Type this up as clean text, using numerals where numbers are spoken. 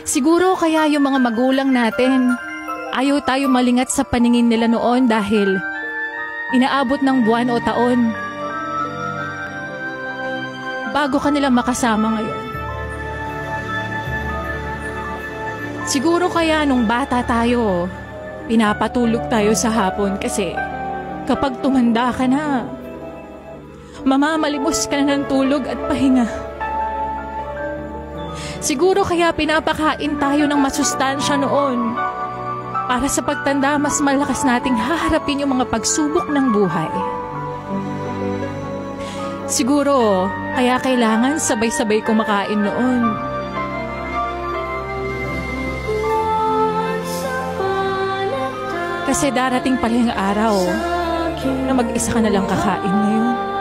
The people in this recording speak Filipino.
Siguro kaya yung mga magulang natin, ayaw tayo malingat sa paningin nila noon dahil inaabot ng buwan o taon bago kanila makasama ngayon. Siguro kaya nung bata tayo, pinapatulog tayo sa hapon kasi kapag tumanda ka na, mamamalimos ka na ng tulog at pahinga. Siguro kaya pinapakain tayo ng masustansya noon para sa pagtanda mas malakas nating haharapin yung mga pagsubok ng buhay. Siguro kaya kailangan sabay-sabay kumakain noon. Kasi darating pala yung araw na mag-isa ka na lang kakain ngayon.